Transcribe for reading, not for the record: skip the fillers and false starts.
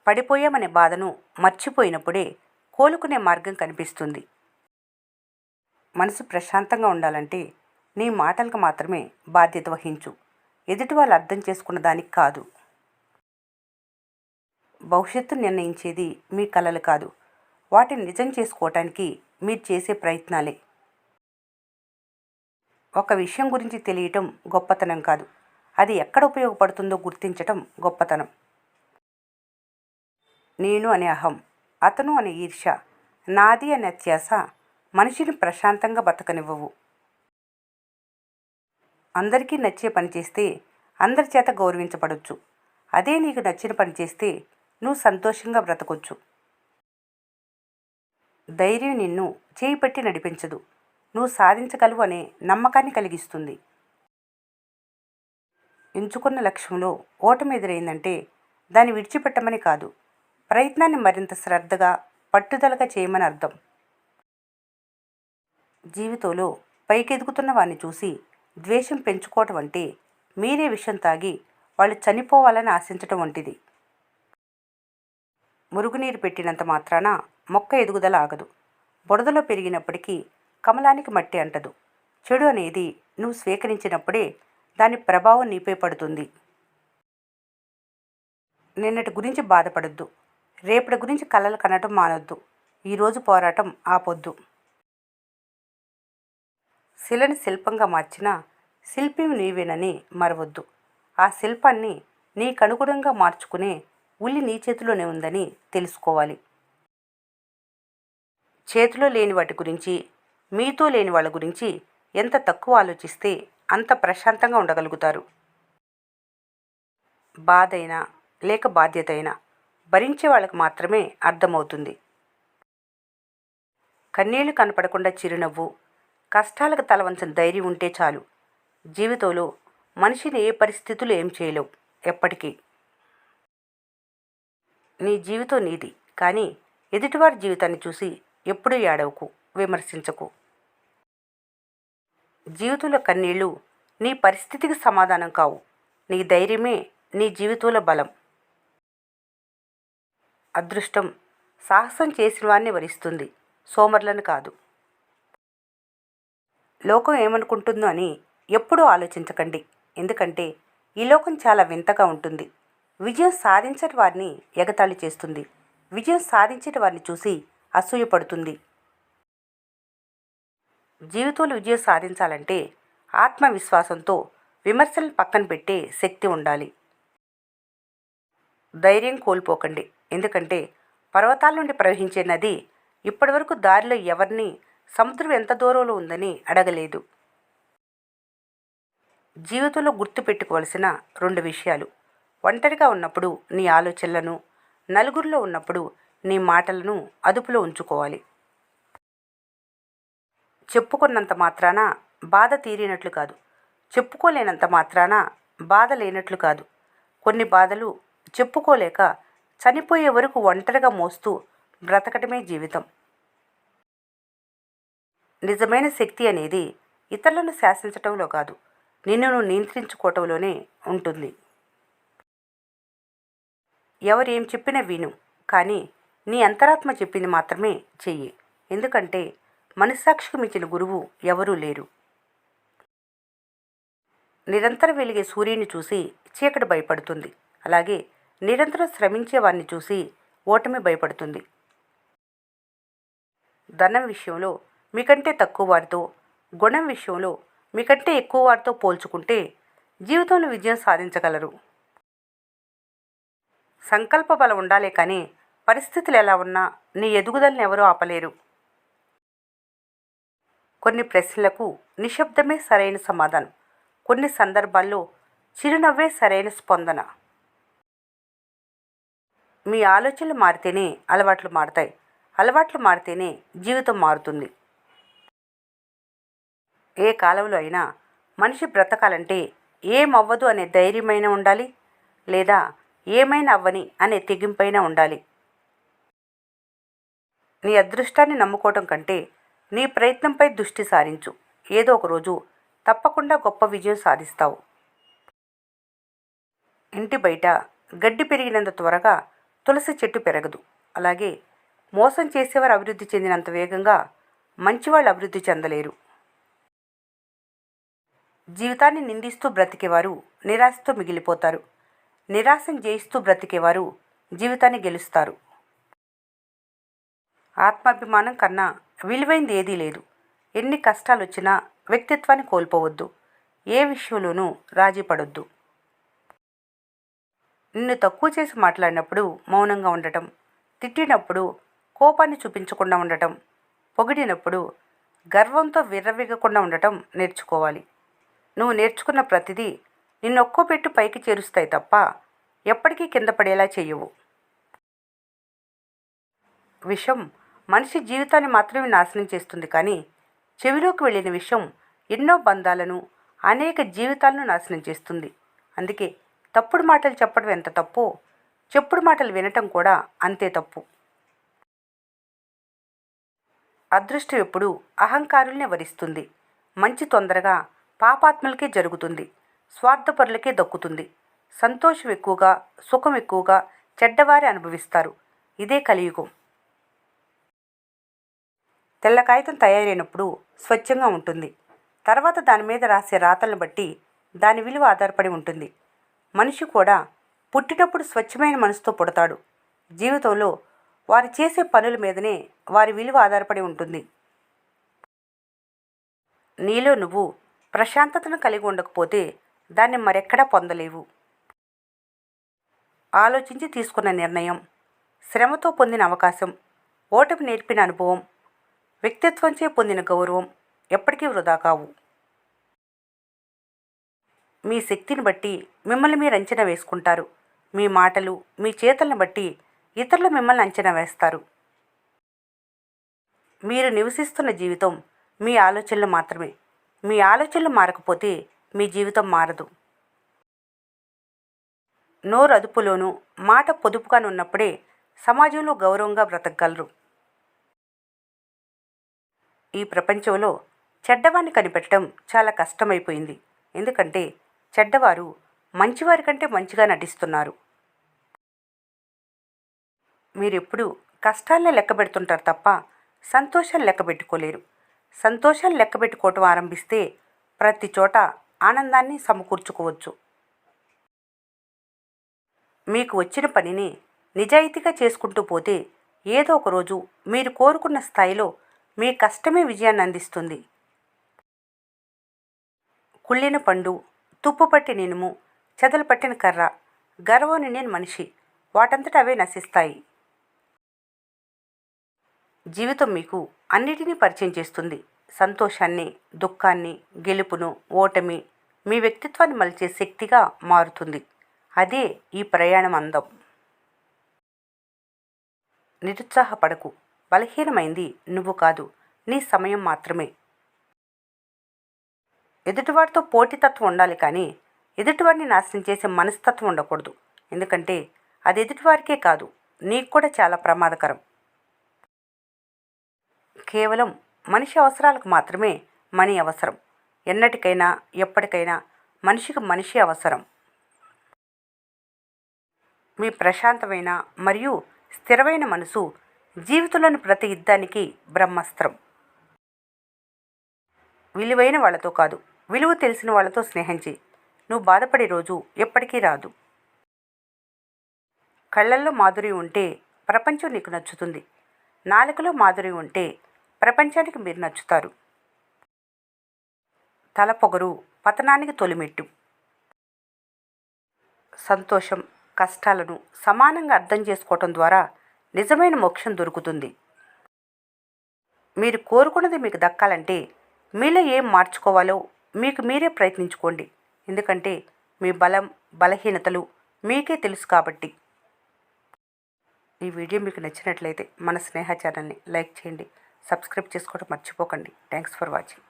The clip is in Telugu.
పడిపోయామనే బాధను మర్చిపోయినప్పుడే కోలుకునే మార్గం కనిపిస్తుంది. మనసు ప్రశాంతంగా ఉండాలంటే నీ మాటలకు మాత్రమే బాధ్యత వహించు, ఎదుటి వాళ్ళు అర్థం చేసుకున్న దానికి కాదు. భవిష్యత్తు నిర్ణయించేది మీ కలలు కాదు, వాటిని నిజం చేసుకోవటానికి మీరు చేసే ప్రయత్నాలే. ఒక విషయం గురించి తెలియటం గొప్పతనం కాదు, అది ఎక్కడ ఉపయోగపడుతుందో గుర్తించటం గొప్పతనం. నేను అనే అహం, అతను అనే ఈర్ష్య, నాది అనే అత్యాస మనిషిని ప్రశాంతంగా బతకనివ్వవు. అందరికీ నచ్చే పని చేస్తే అందరి చేత గౌరవించబడొచ్చు. అదే నీకు నచ్చిన పని చేస్తే నువ్వు సంతోషంగా బ్రతకొచ్చు. ధైర్యం నిన్ను చేయి పెట్టి నడిపించదు, నువ్వు సాధించగలవు అనే నమ్మకాన్ని కలిగిస్తుంది. ఎంచుకున్న లక్ష్యంలో ఓటమి ఎదురైందంటే దాన్ని విడిచిపెట్టమని కాదు, ప్రయత్నాన్ని మరింత శ్రద్ధగా పట్టుదలగా చేయమని అర్థం. జీవితంలో పైకెదుగుతున్న వారిని చూసి ద్వేషం పెంచుకోవటం అంటే మీరే విషం తాగి వాళ్ళు చనిపోవాలని ఆశించటం వంటిది. మురుగునీరు పెట్టినంత మాత్రాన మొక్క ఎదుగుదల ఆగదు. బురదలో పెరిగినప్పటికీ కమలానికి మట్టి అంటదు. చెడు అనేది నువ్వు స్వీకరించినప్పుడే దాని ప్రభావం నీపై పడుతుంది. నిన్నటి గురించి బాధపడొద్దు, రేపటి గురించి కలలు కనటం మానొద్దు, ఈరోజు పోరాటం ఆపొద్దు. శిలని శిల్పంగా మార్చిన శిల్పి నీవేనని మరవద్దు. ఆ శిల్పాన్ని నీకనుగుణంగా మార్చుకునే ఉల్లి నీ చేతిలోనే ఉందని తెలుసుకోవాలి. చేతిలో లేని వాటి గురించి, మీతో లేని వాళ్ళ గురించి ఎంత తక్కువ ఆలోచిస్తే అంత ప్రశాంతంగా ఉండగలుగుతారు. బాధైనా లేక బాధ్యత అయినా భరించే వాళ్ళకు మాత్రమే అర్థమవుతుంది. కన్నీళ్లు కనపడకుండా చిరునవ్వు, కష్టాలకు తలవంచని ధైర్యం ఉంటే చాలు. జీవితంలో మనిషిని ఏ పరిస్థితులు ఏం చేయలేవు ఎప్పటికీ. నీ జీవితం నీది, కానీ ఎదుటివారి జీవితాన్ని చూసి ఎప్పుడూ ఏడవకు, విమర్శించకు. జీవితంలో కన్నీళ్లు నీ పరిస్థితికి సమాధానం కావు, నీ ధైర్యమే నీ జీవితంలో బలం. అదృష్టం సాహసం చేసిన వారిని వరిస్తుంది, సోమరులను కాదు. లోకం ఏమనుకుంటుందో అని ఎప్పుడూ ఆలోచించకండి, ఎందుకంటే ఈ లోకం చాలా వింతగా ఉంటుంది. విజయం సాధించని వారిని ఎగతాళి చేస్తుంది, విజయం సాధించిన వారిని చూసి అసూయపడుతుంది. జీవితంలో విజయం సాధించాలంటే ఆత్మవిశ్వాసంతో విమర్శలను పక్కన పెట్టే శక్తి ఉండాలి. ధైర్యం కోల్పోకండి, ఎందుకంటే పర్వతాల నుండి ప్రవహించే నది ఇప్పటివరకు దారిలో ఎవరిని సముద్రం ఎంత దూరంలో ఉందని అడగలేదు. జీవితంలో గుర్తుపెట్టుకోవలసిన 2 విషయాలు: ఒంటరిగా ఉన్నప్పుడు నీ ఆలోచనలను, నలుగురిలో ఉన్నప్పుడు నీ మాటలను అదుపులో ఉంచుకోవాలి. చెప్పుకున్నంత మాత్రాన బాధ తీరినట్లు కాదు, చెప్పుకోలేనంత మాత్రాన బాధ లేనట్లు కాదు. కొన్ని బాధలు చెప్పుకోలేక చనిపోయే వరకు ఒంటరిగా మోస్తూ బ్రతకటమే జీవితం. నిజమైన శక్తి అనేది ఇతరులను శాసించటంలో కాదు, నిన్ను నువ్వు నియంత్రించుకోవటంలోనే ఉంటుంది. ఎవరేం చెప్పినా విను, కానీ నీ అంతరాత్మ చెప్పింది మాత్రమే చెయ్యి, ఎందుకంటే మనస్సాక్షికి మించిన గురువు ఎవరూ లేరు. నిరంతరం వెలిగే సూర్యుని చూసి చీకటి భయపడుతుంది, అలాగే నిరంతరం శ్రమించే వారిని చూసి ఓటమి భయపడుతుంది. ధనం విషయంలో మీకంటే తక్కువ వారితో, గుణం విషయంలో మీకంటే ఎక్కువ వారితో పోల్చుకుంటే జీవితంలో విజయం సాధించగలరు. సంకల్ప బలం ఉండాలే కానీ పరిస్థితులు ఎలా ఉన్నా నీ ఎదుగుదలను ఎవరూ ఆపలేరు. కొన్ని ప్రశ్నలకు నిశ్శబ్దమే సరైన సమాధానం, కొన్ని సందర్భాల్లో చిరునవ్వే సరైన స్పందన. మీ ఆలోచనలు మారితేనే అలవాట్లు మారుతాయి, అలవాట్లు మారితేనే జీవితం మారుతుంది. ఏ కాలంలో అయినా మనిషి బ్రతకాలంటే ఏమవ్వదు అనే ధైర్యమైనా ఉండాలి, లేదా ఏమైనా అవ్వని అనే తెగింపైనా ఉండాలి. నీ అదృష్టాన్ని నమ్ముకోవటం కంటే నీ ప్రయత్నంపై దృష్టి సారించు, ఏదో ఒక రోజు తప్పకుండా గొప్ప విజయం సాధిస్తావు. ఇంటి బయట గడ్డి పెరిగినంత త్వరగా తులసి చెట్టు పెరగదు. అలాగే మోసం చేసేవారు అభివృద్ధి చెందినంత వేగంగా మంచివాళ్ళు అభివృద్ధి చెందలేరు. జీవితాన్ని నిందిస్తూ బ్రతికేవారు నిరాశతో మిగిలిపోతారు. నిరాశను జయిస్తూ బ్రతికేవారు జీవితాన్ని గెలుస్తారు. ఆత్మాభిమానం కన్నా విలువైంది ఏదీ లేదు. ఎన్ని కష్టాలు వచ్చినా వ్యక్తిత్వాన్ని కోల్పోవద్దు. ఏ విషయంలోనూ రాజీ పడొద్దు. నిన్ను తక్కువ చేసి మాట్లాడినప్పుడు మౌనంగా ఉండటం, తిట్టినప్పుడు కోపాన్ని చూపించకుండా ఉండటం, పొగిడినప్పుడు గర్వంతో విర్రవీగకుండా ఉండటం నేర్చుకోవాలి. నువ్వు నేర్చుకున్న ప్రతిదీ నిన్నొక్కోపెట్టు పైకి చేరుస్తాయి తప్ప ఎప్పటికీ కింద పడేలా చెయ్యవు. విషం మనిషి జీవితాన్ని మాత్రమే నాశనం చేస్తుంది, కానీ చెవిలోకి వెళ్ళిన విషం ఎన్నో బంధాలను, అనేక జీవితాలను నాశనం చేస్తుంది. అందుకే తప్పుడు మాటలు చెప్పడం ఎంత తప్పో, చెప్పుడు మాటలు వినటం కూడా అంతే తప్పు. అదృష్టం ఎప్పుడు అహంకారుల్నే వరిస్తుంది. మంచి తొందరగా పాపాత్ములకే జరుగుతుంది, స్వార్థపరులకే దక్కుతుంది. సంతోషం ఎక్కువగా, సుఖం ఎక్కువగా చెడ్డవారే అనుభవిస్తారు. ఇదే కలియుగం. తెల్ల కాగితం తయారైనప్పుడు స్వచ్ఛంగా ఉంటుంది. తర్వాత దాని మీద రాసే రాతలను బట్టి దాని విలువ ఆధారపడి ఉంటుంది. మనిషి కూడా పుట్టినప్పుడు స్వచ్ఛమైన మనసుతో పుడతాడు. జీవితంలో వారు చేసే పనుల మీదనే వారి విలువ ఆధారపడి ఉంటుంది. నీలో నువ్వు ప్రశాంతతను కలిగి ఉండకపోతే దాన్ని మరెక్కడా పొందలేవు. ఆలోచించి తీసుకున్న నిర్ణయం, శ్రమతో పొందిన అవకాశం, ఓటమి నేర్పిన అనుభవం, వ్యక్తిత్వంచే పొందిన గౌరవం ఎప్పటికీ వృధా కావు. మీ శక్తిని బట్టి మిమ్మల్ని మీరు అంచనా వేసుకుంటారు. మీ మాటలు, మీ చేతలను బట్టి ఇతరులు మిమ్మల్ని అంచనా వేస్తారు. మీరు నివసిస్తున్న జీవితం మీ ఆలోచనలు మాత్రమే. మీ ఆలోచనలు మారకపోతే మీ జీవితం మారదు. నోరు అదుపులోనూ, మాట పొదుపుగాను ఉన్నప్పుడే సమాజంలో గౌరవంగా బ్రతకగలరు. ఈ ప్రపంచంలో చెడ్డవాన్ని కనిపెట్టడం చాలా కష్టమైపోయింది. ఎందుకంటే చెడ్డవారు మంచివారి కంటే మంచిగా నటిస్తున్నారు. మీరెప్పుడు కష్టాలనే లెక్క పెడుతుంటారు తప్ప సంతోషాలు లెక్క పెట్టుకోలేరు. సంతోషాలు లెక్క పెట్టుకోవటం ఆరంభిస్తే ప్రతి చోట ఆనందాన్ని సమకూర్చుకోవచ్చు. మీకు వచ్చిన పనిని నిజాయితీగా చేసుకుంటూ పోతే ఏదో ఒకరోజు మీరు కోరుకున్న స్థాయిలో మీ కష్టమే విజయాన్ని అందిస్తుంది. కుళ్ళిన పండు, తుప్పు పట్టిన ఇనుము, చెదలు పట్టిన కర్ర, గర్వం నిండిన మనిషి వాటంతట అవే నశిస్తాయి. జీవితం మీకు అన్నిటినీ పరిచయం చేస్తుంది. సంతోషాన్ని, దుఃఖాన్ని, గెలుపును, ఓటమి మీ వ్యక్తిత్వాన్ని మలిచే శక్తిగా మారుతుంది. అదే ఈ ప్రయాణం అందం. నిరుత్సాహపడకు. బలహీనమైంది నువ్వు కాదు, నీ సమయం మాత్రమే. ఎదుటివారితో పోటీతత్వం ఉండాలి, కానీ ఎదుటివారిని నాశనం చేసే మనస్తత్వం ఉండకూడదు. ఎందుకంటే అది ఎదుటివారికే కాదు, నీకు కూడా చాలా ప్రమాదకరం. కేవలం మనిషి అవసరాలకు మాత్రమే మనీ అవసరం. ఎన్నటికైనా ఎప్పటికైనా మనిషికి మనిషి అవసరం. మీ ప్రశాంతమైన మరియు స్థిరమైన మనసు జీవితంలోని ప్రతి యుద్ధానికి బ్రహ్మాస్త్రం. విలువైన వాళ్ళతో కాదు, విలువ తెలిసిన వాళ్ళతో స్నేహం చేయి. నువ్వు బాధపడే రోజు ఎప్పటికీ రాదు. కళ్ళల్లో మాధుర్యం ఉంటే ప్రపంచం నీకు నచ్చుతుంది. నాలుకలో మాధుర్యం ఉంటే ప్రపంచానికి మీరు నచ్చుతారు. తల పొగరు పతనానికి తొలిమెట్టు. సంతోషం, కష్టాలను సమానంగా అర్థం చేసుకోవటం ద్వారా నిజమైన మోక్షం దొరుకుతుంది. మీరు కోరుకున్నది మీకు దక్కాలంటే మీలో ఏం మార్చుకోవాలో మీకు మీరే ప్రయత్నించుకోండి. ఎందుకంటే మీ బలం, బలహీనతలు మీకే తెలుసు కాబట్టి. ఈ వీడియో మీకు నచ్చినట్లయితే మన స్నేహ ఛానల్ని లైక్ చేయండి, సబ్స్క్రైబ్ చేసుకోవడం మర్చిపోకండి. Thanks for watching.